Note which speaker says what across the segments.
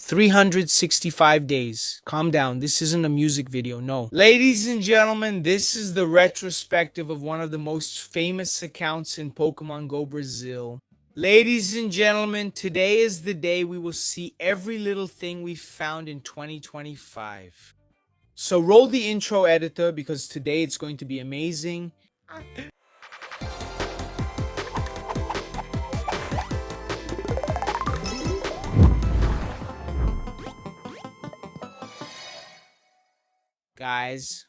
Speaker 1: 365 days. Calm down. This isn't a music video, no. Ladies and gentlemen, this is the retrospective of one of the most famous accounts in Pokemon Go Brazil. Ladies and gentlemen, today is the day we will see every little thing we found in 2025. So roll the intro editor because today it's going to be amazing. Guys,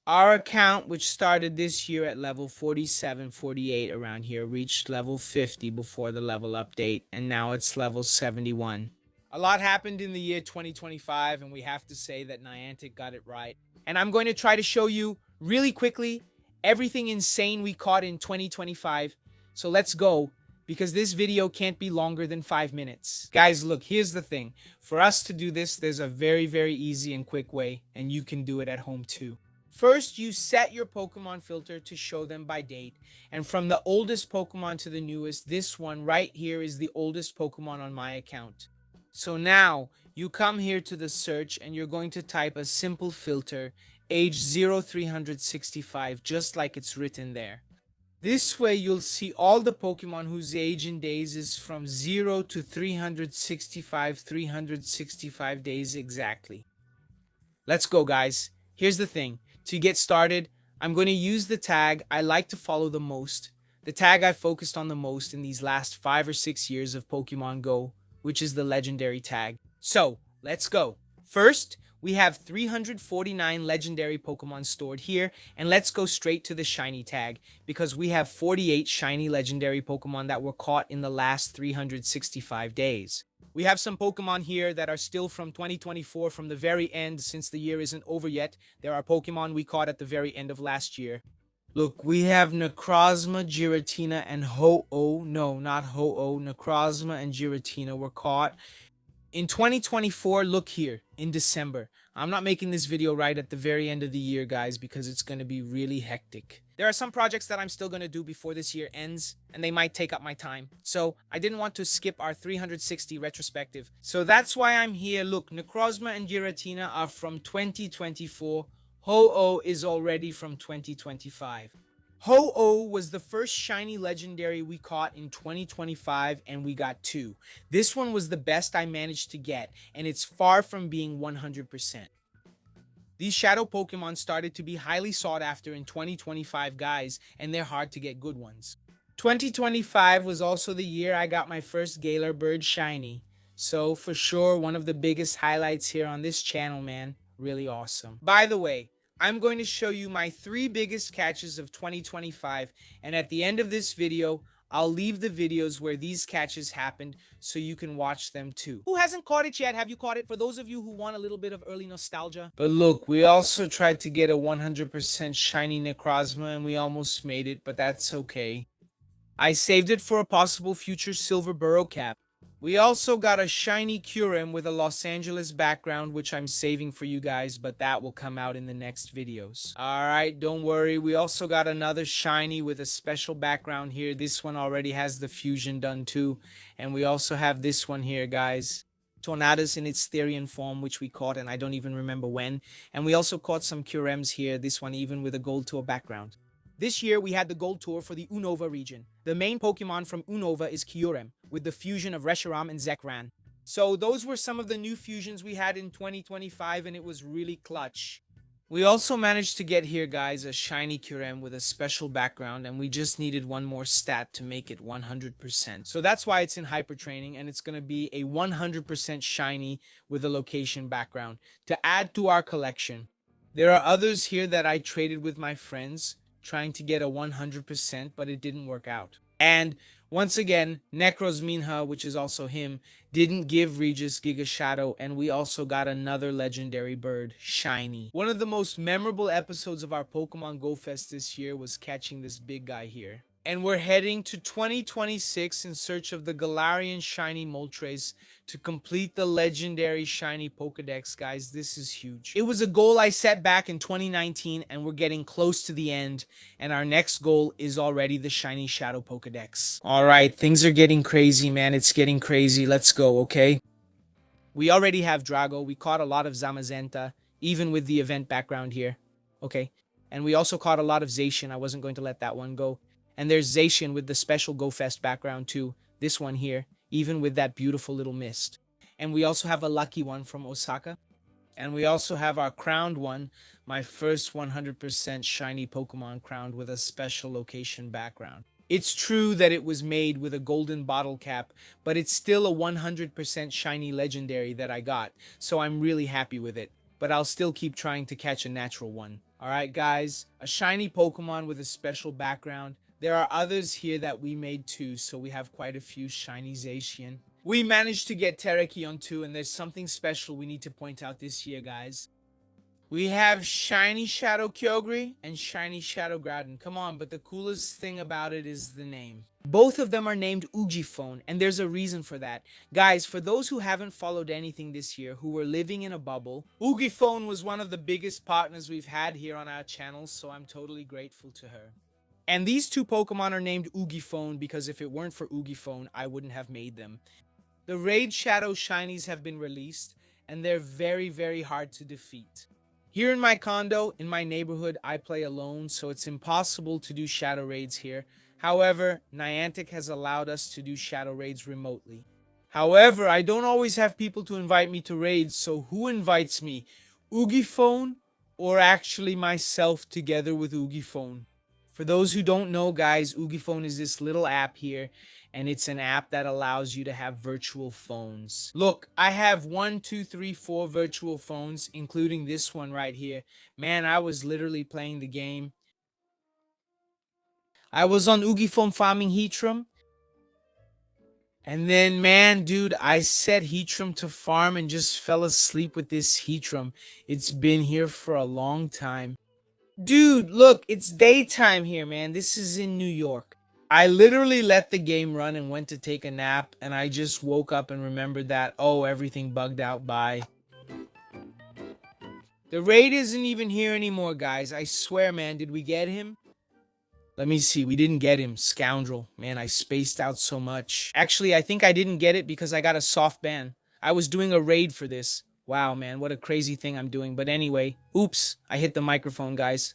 Speaker 1: our account, which started this year at level 47, 48 around here, reached level 50 before the level update, and now it's level 71. A lot happened in the year 2025, and we have to say that Niantic got it right. And I'm going to try to show you really quickly everything insane we caught in 2025. So let's go, because this video can't be longer than 5 minutes. Guys, look, here's the thing. For us to do this, there's a very, very easy and quick way, and you can do it at home too. First, you set your Pokemon filter to show them by date. And from the oldest Pokemon to the newest, this one right here is the oldest Pokemon on my account. So now, you come here to the search and you're going to type a simple filter, age 0365, just like it's written there. This way, you'll see all the Pokemon whose age in days is from 0 to 365 days exactly. Let's go, guys. Here's the thing. To get started, I'm going to use the tag I like to follow the most, the tag I focused on the most in these last 5 or 6 years of Pokemon Go, which is the legendary tag. So, let's go. First, we have 349 legendary Pokemon stored here, and let's go straight to the shiny tag, because we have 48 shiny legendary Pokemon that were caught in the last 365 days. We have some Pokemon here that are still from 2024 from the very end, since the year isn't over yet. There are Pokemon we caught at the very end of last year. Look, we have Necrozma, Giratina, and Ho-Oh. No, not Ho-Oh. Necrozma and Giratina were caught in 2024. Look here, in December. I'm not making this video right at the very end of the year, guys, because it's going to be really hectic. There are some projects that I'm still going to do before this year ends, and they might take up my time. So I didn't want to skip our 360 retrospective. So that's why I'm here. Look, Necrozma and Giratina are from 2024. Ho-Oh is already from 2025. Ho-Oh was the first shiny legendary we caught in 2025, and we got 2. This one was the best I managed to get, and it's far from being 100%. These shadow Pokemon started to be highly sought after in 2025, guys, and they're hard to get good ones. 2025 was also the year I got my first Galar Bird shiny. So for sure, one of the biggest highlights here on this channel, man. Really awesome. By the way, I'm going to show you my 3 biggest catches of 2025, and at the end of this video, I'll leave the videos where these catches happened so you can watch them too. Who hasn't caught it yet? Have you caught it? For those of you who want a little bit of early nostalgia. But look, we also tried to get a 100% shiny Necrozma, and we almost made it, but that's okay. I saved it for a possible future Silver Burrow cap. We also got a shiny Kyurem with a Los Angeles background, which I'm saving for you guys, but that will come out in the next videos. Alright, don't worry. We also got another shiny with a special background here. This one already has the fusion done too. And we also have this one here, guys. Tornadus in its Therian form, which we caught, and I don't even remember when. And we also caught some Kyurems here, this one even with a gold tour background. This year, we had the Gold Tour for the Unova region. The main Pokemon from Unova is Kyurem, with the fusion of Reshiram and Zekran. So those were some of the new fusions we had in 2025, and it was really clutch. We also managed to get here, guys, a shiny Kyurem with a special background, and we just needed one more stat to make it 100%. So that's why it's in Hyper Training, and it's going to be a 100% shiny with a location background to add to our collection. There are others here that I traded with my friends, trying to get a 100%, but it didn't work out. And once again, Necrozminha, which is also him, didn't give Regis Giga Shadow, and we also got another legendary bird, shiny. One of the most memorable episodes of our Pokemon Go Fest this year was catching this big guy here. And we're heading to 2026 in search of the Galarian shiny Moltres to complete the legendary shiny Pokedex, guys. This is huge. It was a goal I set back in 2019, and we're getting close to the end, and our next goal is already the shiny Shadow Pokedex. All right, things are getting crazy, man. It's getting crazy. Let's go, okay? We already have Drago. We caught a lot of Zamazenta, even with the event background here. Okay. And we also caught a lot of Zacian. I wasn't going to let that one go. And there's Zacian with the special Go Fest background too. This one here, even with that beautiful little mist. And we also have a lucky one from Osaka. And we also have our crowned one, my first 100% shiny Pokemon crowned with a special location background. It's true that it was made with a golden bottle cap, but it's still a 100% shiny legendary that I got, so I'm really happy with it. But I'll still keep trying to catch a natural one. Alright guys, a shiny Pokemon with a special background. There are others here that we made too, so we have quite a few shiny Zacian. We managed to get Terrakion too, and there's something special we need to point out this year, guys. We have Shiny Shadow Kyogre and Shiny Shadow Groudon. Come on, but the coolest thing about it is the name. Both of them are named Oogifone, and there's a reason for that. Guys, for those who haven't followed anything this year, who were living in a bubble, Oogifone was one of the biggest partners we've had here on our channel, so I'm totally grateful to her. And these two Pokemon are named Oogifone because if it weren't for Oogifone, I wouldn't have made them. The Raid Shadow Shinies have been released, and they're very, very hard to defeat. Here in my condo, in my neighborhood, I play alone, so it's impossible to do shadow raids here. However, Niantic has allowed us to do shadow raids remotely. However, I don't always have people to invite me to raids, so who invites me? Oogifone or actually myself together with Oogifone? For those who don't know, guys, Oogifone is this little app here, and it's an app that allows you to have virtual phones. Look, I have 1, 2, 3, 4 virtual phones, including this one right here. Man, I was literally playing the game. I was on Oogifone farming Heatrum. And then, man, dude, I set Heatrum to farm and just fell asleep with this Heatrum. It's been here for a long time. Dude, look, it's daytime here, man. This is in New York. I literally let the game run and went to take a nap, and I just woke up and remembered that, oh, everything bugged out, bye. The raid isn't even here anymore, guys. I swear, man, did we get him? Let me see, we didn't get him, scoundrel. Man, I spaced out so much. Actually, I think I didn't get it because I got a soft ban. I was doing a raid for this. Wow, man, what a crazy thing I'm doing. But anyway, oops, I hit the microphone, guys.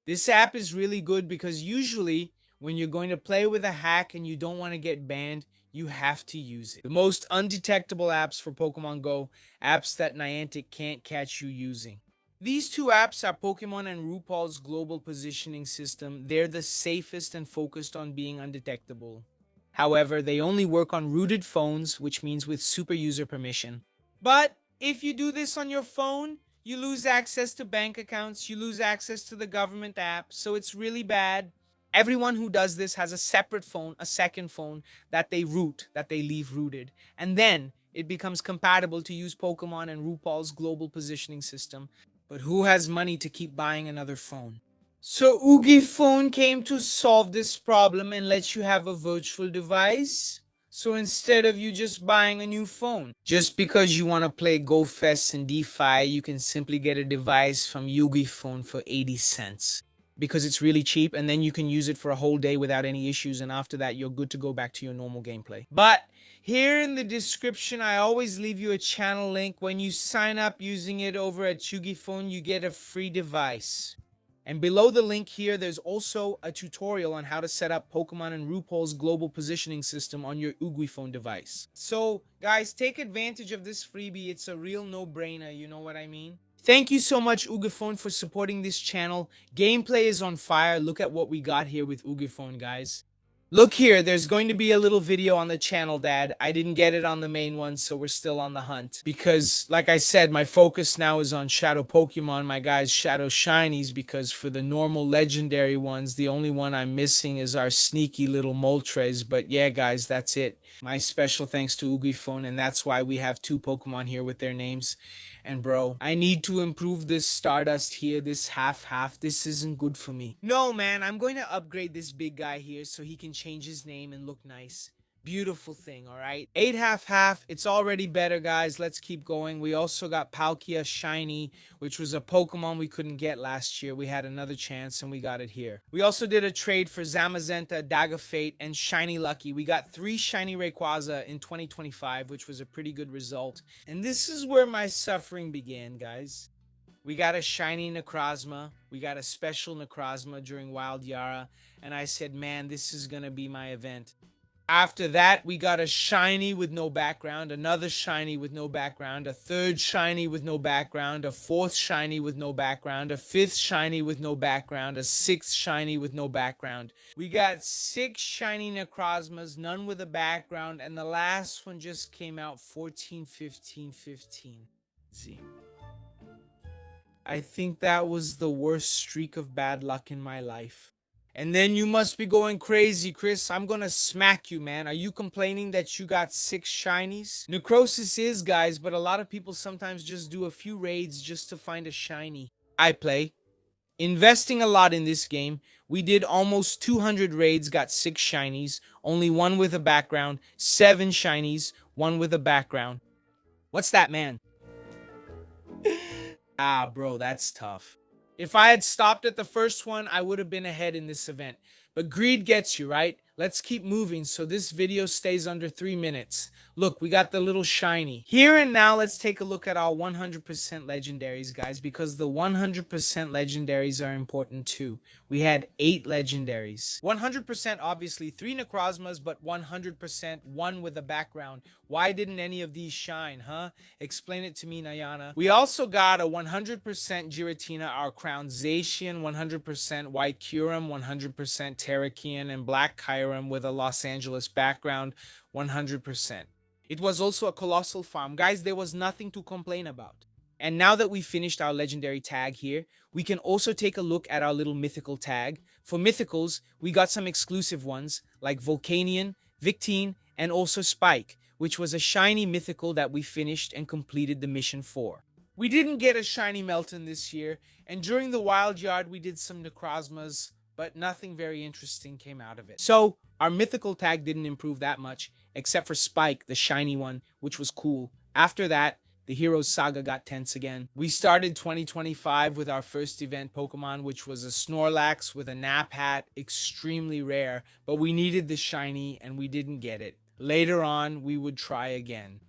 Speaker 1: This app is really good because usually when you're going to play with a hack and you don't want to get banned, you have to use it. The most undetectable apps for Pokemon Go, apps that Niantic can't catch you using. These two apps are Pokemon and RuPaul's global positioning system. They're the safest and focused on being undetectable. However, they only work on rooted phones, which means with super user permission. But if you do this on your phone, you lose access to bank accounts, you lose access to the government app, so it's really bad. Everyone who does this has a separate phone, a second phone, that they root, that they leave rooted. And then it becomes compatible to use Pokemon and RuPaul's global positioning system. But who has money to keep buying another phone? So Oogifone came to solve this problem and let you have a virtual device? So instead of you just buying a new phone, just because you want to play GoFest and DeFi, you can simply get a device from Oogifone for 80 cents. Because it's really cheap, and then you can use it for a whole day without any issues, and after that you're good to go back to your normal gameplay. But here in the description, I always leave you a channel link. When you sign up using it over at Oogifone, you get a free device. And below the link here, there's also a tutorial on how to set up Pokemon and RuPaul's global positioning system on your Oogifone device. So, guys, take advantage of this freebie. It's a real no-brainer, you know what I mean? Thank you so much, Oogifone, for supporting this channel. Gameplay is on fire. Look at what we got here with Oogifone, guys. Look here, there's going to be a little video on the channel, Dad. I didn't get it on the main one, so we're still on the hunt. Because, like I said, my focus now is on Shadow Pokemon, my guys' Shadow Shinies, because for the normal legendary ones, the only one I'm missing is our sneaky little Moltres. But yeah, guys, that's it. My special thanks to Oogifone, and that's why we have two Pokemon here with their names. And bro, I need to improve this Stardust here, this half-half. This isn't good for me. No, man, I'm going to upgrade this big guy here so he can change his name and look nice. Beautiful thing, all right? 8 half half. It's already better, guys. Let's keep going. We also got Palkia Shiny, which was a Pokemon we couldn't get last year. We had another chance and we got it here. We also did a trade for Zamazenta, Daggerfate, and Shiny Lucky. We got 3 Shiny Rayquaza in 2025, which was a pretty good result. And this is where my suffering began, guys. We got a shiny Necrozma. We got a special Necrozma during Wild Yara. And I said, man, this is going to be my event. After that, we got a shiny with no background, another shiny with no background, a third shiny with no background, a fourth shiny with no background, a fifth shiny with no background, a sixth shiny with no background. We got 6 shiny Necrozmas, none with a background, and the last one just came out 14, 15, 15. See. I think that was the worst streak of bad luck in my life. And then you must be going crazy, Chris. I'm gonna smack you, man. Are you complaining that you got 6 shinies? Necrosis is, guys, but a lot of people sometimes just do a few raids just to find a shiny. I play. Investing a lot in this game. We did almost 200 raids, got 6 shinies, only 1 with a background, 7 shinies, 1 with a background. What's that, man? Ah, bro, that's tough. If I had stopped at the first one, I would have been ahead in this event. But greed gets you, right? Let's keep moving so this video stays under 3 minutes. Look, we got the little shiny. Here and now, let's take a look at our 100% legendaries, guys, because the 100% legendaries are important too. We had 8 legendaries. 100% obviously 3 Necrozmas, but 100% 1 with a background. Why didn't any of these shine, huh? Explain it to me, Nayana. We also got a 100% Giratina, our Crown Zacian, 100% White Kyurem, 100% Terrakion, and Black Kyurem with a Los Angeles background, 100%. It was also a colossal farm. Guys, there was nothing to complain about. And now that we finished our legendary tag here, we can also take a look at our little mythical tag. For mythicals, we got some exclusive ones like Volcanion, Victini, and also Spike, which was a shiny mythical that we finished and completed the mission for. We didn't get a shiny Melton this year, and during the Wild Yard we did some Necrozmas, but nothing very interesting came out of it. So, our mythical tag didn't improve that much, except for Spike, the shiny one, which was cool. After that, the Heroes Saga got tense again. We started 2025 with our first event Pokemon, which was a Snorlax with a nap hat, extremely rare, but we needed the shiny and we didn't get it. Later on, we would try again.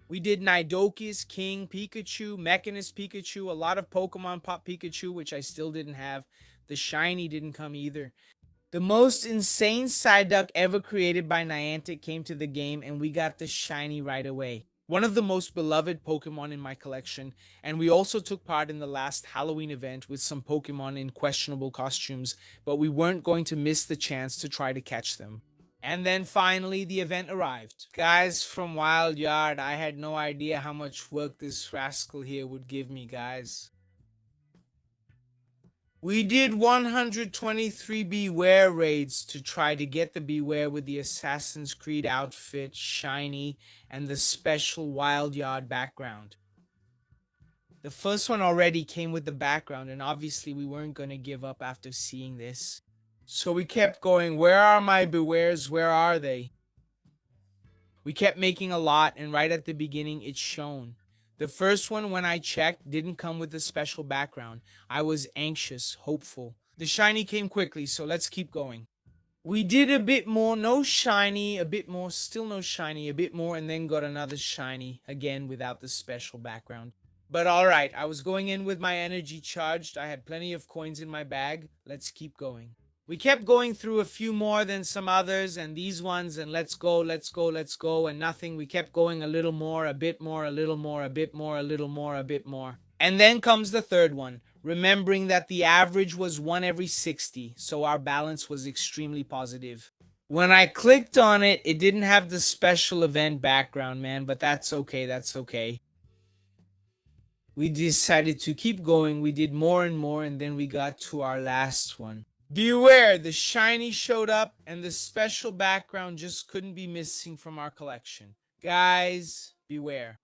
Speaker 1: We did Nidokis, King, Pikachu, Mechanist Pikachu, a lot of Pokemon Pop Pikachu, which I still didn't have. The shiny didn't come either. The most insane Psyduck ever created by Niantic came to the game and we got the shiny right away. One of the most beloved Pokemon in my collection, and we also took part in the last Halloween event with some Pokemon in questionable costumes, but we weren't going to miss the chance to try to catch them. And then finally, the event arrived. Guys, from Wild Yard, I had no idea how much work this rascal here would give me, guys. We did 123 Beware raids to try to get the Beware with the Assassin's Creed outfit, shiny, and the special Wild Yard background. The first one already came with the background, and obviously we weren't going to give up after seeing this. So we kept going, where are my Bewares? Where are they? We kept making a lot, and right at the beginning, it's shown. The first one, when I checked, didn't come with a special background. I was anxious, hopeful. The shiny came quickly, so let's keep going. We did a bit more, no shiny, a bit more, still no shiny, a bit more, and then got another shiny, again without the special background. But alright, I was going in with my energy charged, I had plenty of coins in my bag, let's keep going. We kept going through a few more than some others, and these ones, and let's go, let's go, let's go, and nothing. We kept going a little more, a bit more, a little more, a bit more, a little more, a bit more. And then comes the third one, remembering that the average was 1 every 60, so our balance was extremely positive. When I clicked on it, it didn't have the special event background, man, but that's okay, that's okay. We decided to keep going, we did more and more, and then we got to our last one. Beware, the shiny showed up and the special background just couldn't be missing from our collection. Guys, beware.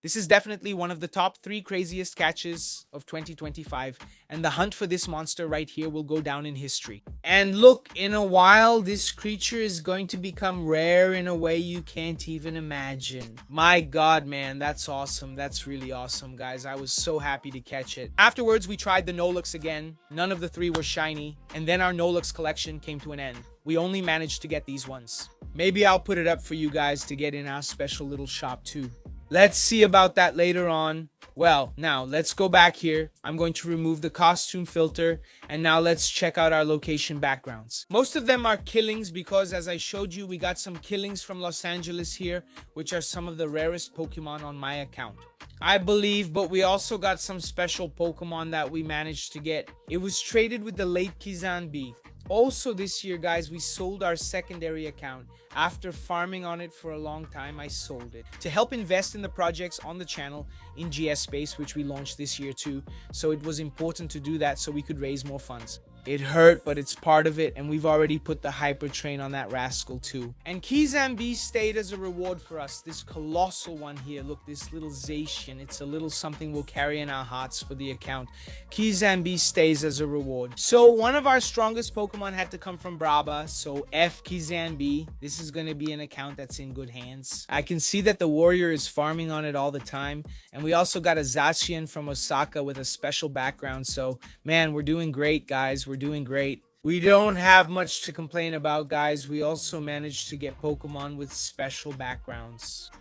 Speaker 1: This is definitely one of the top 3 craziest catches of 2025, and the hunt for this monster right here will go down in history. And look, in a while, this creature is going to become rare in a way you can't even imagine. My god, man, that's awesome. That's really awesome, guys. I was so happy to catch it. Afterwards, we tried the Nolux again. None of the 3 were shiny, and then our Nolux collection came to an end. We only managed to get these ones. Maybe I'll put it up for you guys to get in our special little shop too. Let's see about that later on. Well, now let's go back here. I'm going to remove the costume filter, and now let's check out our location backgrounds. Most of them are killings because, as I showed you, we got some killings from Los Angeles here, which are some of the rarest Pokemon on my account, I believe. But we also got some special Pokemon that we managed to get. It was traded with the late Kizanbi. Also this year, guys, we sold our secondary account. After farming on it for a long time, I sold it to help invest in the projects on the channel in GS Space, which we launched this year too. So it was important to do that so we could raise more funds. It hurt, but it's part of it, and we've already put the hyper train on that rascal too. And Kizanbi stayed as a reward for us. This colossal one here, look, this little Zacian. It's a little something we'll carry in our hearts for the account. Kizanbi stays as a reward. So one of our strongest Pokemon had to come from Braba, so F Kizanbi. This is going to be an account that's in good hands. I can see that the warrior is farming on it all the time, and we also got a Zacian from Osaka with a special background. So man, we're doing great, guys. We're doing great. We don't have much to complain about, guys. We also managed to get Pokemon with special backgrounds.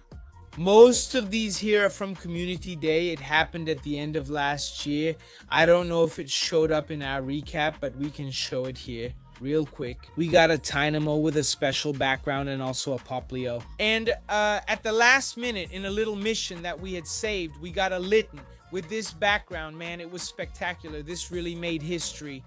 Speaker 1: Most of these here are from Community Day. It happened at the end of last year. I don't know if it showed up in our recap, but we can show it here real quick. We got a Dynamo with a special background and also a Poplio. And at the last minute, in a little mission that we had saved, we got a Litten with this background. Man, it was spectacular. This really made history.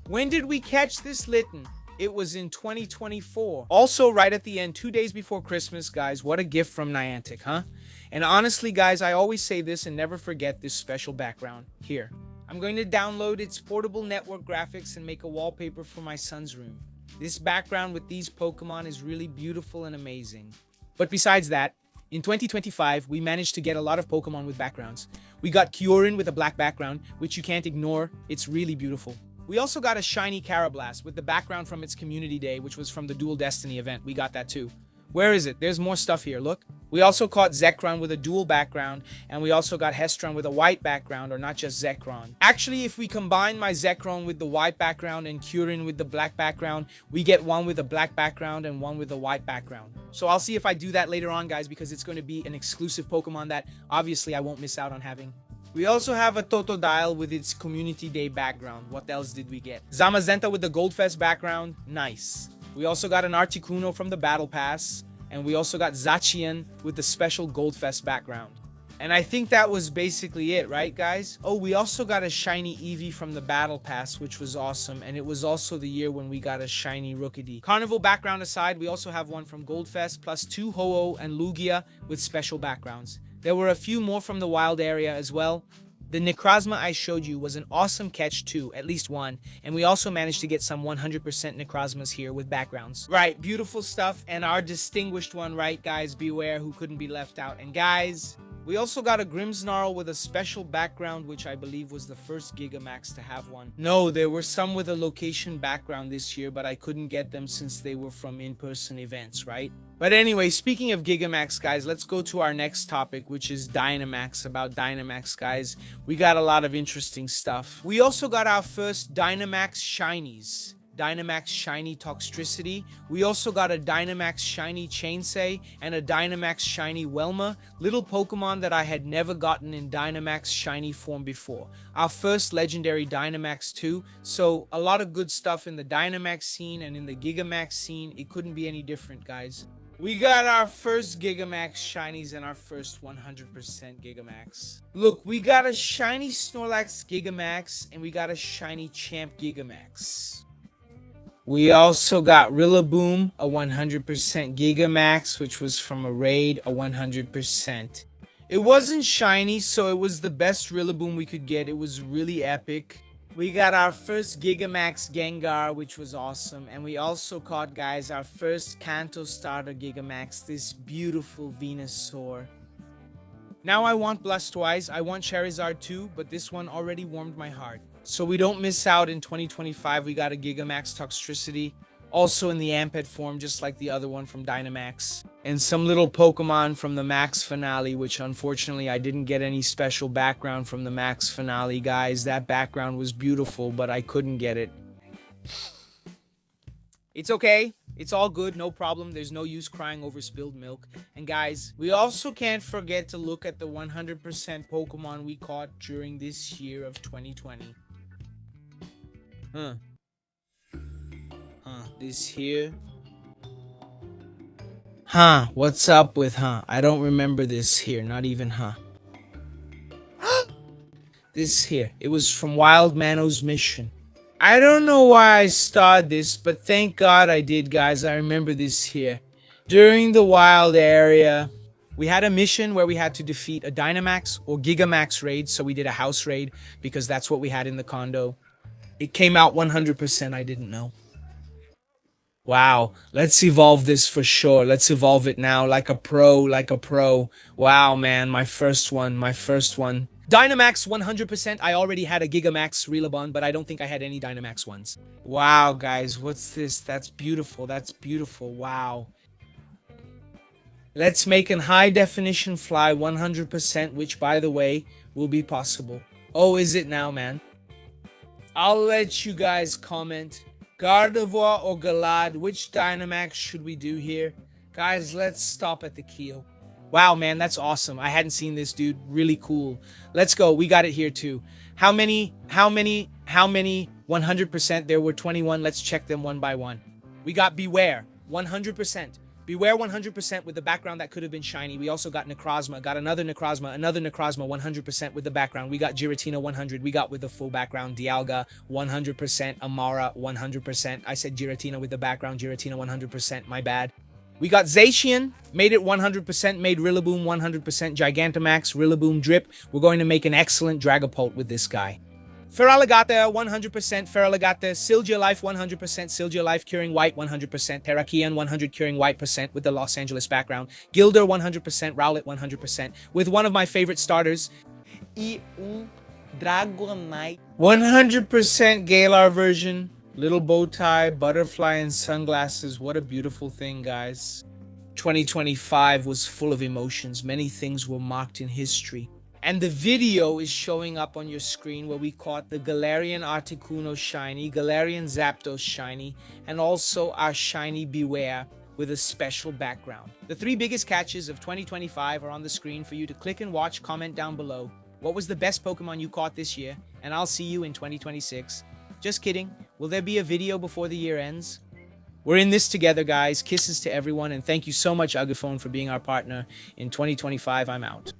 Speaker 1: When did we catch this Litten? It was in 2024. Also, right at the end, 2 days before Christmas, guys. What a gift from Niantic, huh? And honestly, guys, I always say this and never forget this special background. Here. I'm going to download its portable network graphics and make a wallpaper for my son's room. This background with these Pokemon is really beautiful and amazing. But besides that, in 2025, we managed to get a lot of Pokemon with backgrounds. We got Kyurem with a black background, which you can't ignore. It's really beautiful. We also got a shiny Carablast with the background from its Community Day, which was from the Dual Destiny event. We got that too. Where is it? There's more stuff here, look. We also caught Zekrom with a dual background, and we also got Hestron with a white background, or not just Zekrom. Actually, if we combine my Zekrom with the white background and Kyurem with the black background, we get one with a black background and one with a white background. So I'll see if I do that later on, guys, because it's going to be an exclusive Pokemon that obviously I won't miss out on having. We also have a Totodile with its Community Day background. What else did we get? Zamazenta with the Goldfest background. Nice. We also got an Articuno from the Battle Pass. And we also got Zacian with the special Goldfest background. And I think that was basically it, right, guys? Oh, we also got a shiny Eevee from the Battle Pass, which was awesome. And it was also the year when we got a shiny Rookidee. Carnival background aside, we also have one from Goldfest, plus 2 Ho-Oh and Lugia with special backgrounds. There were a few more from the wild area as well. The Necrozma I showed you was an awesome catch too, at least one. And we also managed to get some 100% Necrozmas here with backgrounds. Right, beautiful stuff. And our distinguished one, right, guys? Beware who couldn't be left out. And guys, we also got a Grimmsnarl with a special background, which I believe was the first Gigamax to have one. No, there were some with a location background this year, but I couldn't get them since they were from in-person events, right? But anyway, speaking of Gigamax, guys, let's go to our next topic, which is Dynamax. About Dynamax, guys, we got a lot of interesting stuff. We also got our first Dynamax Shinies. Dynamax Shiny Toxtricity. We also got a Dynamax Shiny Chainsay and a Dynamax Shiny Welma, little Pokemon that I had never gotten in Dynamax Shiny form before. Our first legendary Dynamax too, so a lot of good stuff in the Dynamax scene and in the Gigamax scene. It couldn't be any different, guys. We got our first Gigamax Shinies and our first 100% Gigamax. Look, we got a shiny Snorlax Gigamax and we got a shiny Champ Gigamax. We also got Rillaboom, a 100% Gigamax, which was from a raid, a 100%. It wasn't shiny, so it was the best Rillaboom we could get. It was really epic. We got our first Gigamax Gengar, which was awesome. And we also caught, guys, our first Kanto Starter Gigamax, this beautiful Venusaur. Now I want Blastoise, I want Charizard too, but this one already warmed my heart. So we don't miss out in 2025, we got a Gigamax Toxtricity, also in the Amped form, just like the other one from Dynamax. And some little Pokemon from the Max Finale, which unfortunately I didn't get any special background from the Max Finale, guys. That background was beautiful, but I couldn't get it. It's okay. It's all good, no problem. There's no use crying over spilled milk. And guys, we also can't forget to look at the 100% Pokemon we caught during this year of 2020. This here. What's up with I don't remember this here, not even This here. It was from Wild Mano's mission. I don't know why I started this, but thank God I did, guys. I remember this here. During the wild area, we had a mission where we had to defeat a Dynamax or Gigamax raid, so we did a house raid because that's what we had in the condo. It came out 100%, I didn't know. Wow, let's evolve this for sure. Let's evolve it now like a pro. Wow, man, my first one. Dynamax 100%. I already had a Gigamax Relabon, but I don't think I had any Dynamax ones. Wow, guys, what's this? That's beautiful. Wow. Let's make an high definition fly 100%, which, by the way, will be possible. Oh, is it now, man? I'll let you guys comment. Gardevoir or Galad, which Dynamax should we do here? Guys, let's stop at the Keel. Wow, man, that's awesome. I hadn't seen this, dude. Really cool. Let's go. We got it here, too. How many? 100%. There were 21. Let's check them one by one. We got Beware, 100%. Beware 100% with the background that could have been shiny. We also got Necrozma, got another Necrozma 100% with the background. We got Giratina 100. We got with the full background Dialga 100%, Amara 100%. I said Giratina with the background, Giratina 100%, my bad. We got Zacian, made it 100%, made Rillaboom 100%, Gigantamax, Rillaboom Drip. We're going to make an excellent Dragapult with this guy. Feraligatr 100%, Feraligatr, Silgia Life 100%, Silgia Life Curing White 100%, Terrakion 100 Curing White % with the Los Angeles background, Gilder 100%, Rowlet 100%, with one of my favorite starters, Dragonite 100% Galar version. Little bow tie, butterfly, and sunglasses. What a beautiful thing, guys. 2025 was full of emotions. Many things were marked in history. And the video is showing up on your screen where we caught the Galarian Articuno shiny, Galarian Zapdos shiny, and also our shiny Beware with a special background. The 3 biggest catches of 2025 are on the screen for you to click and watch. Comment down below. What was the best Pokemon you caught this year? And I'll see you in 2026. Just kidding. Will there be a video before the year ends? We're in this together, guys. Kisses to everyone, and thank you so much, Oogifone, for being our partner. In 2025, I'm out.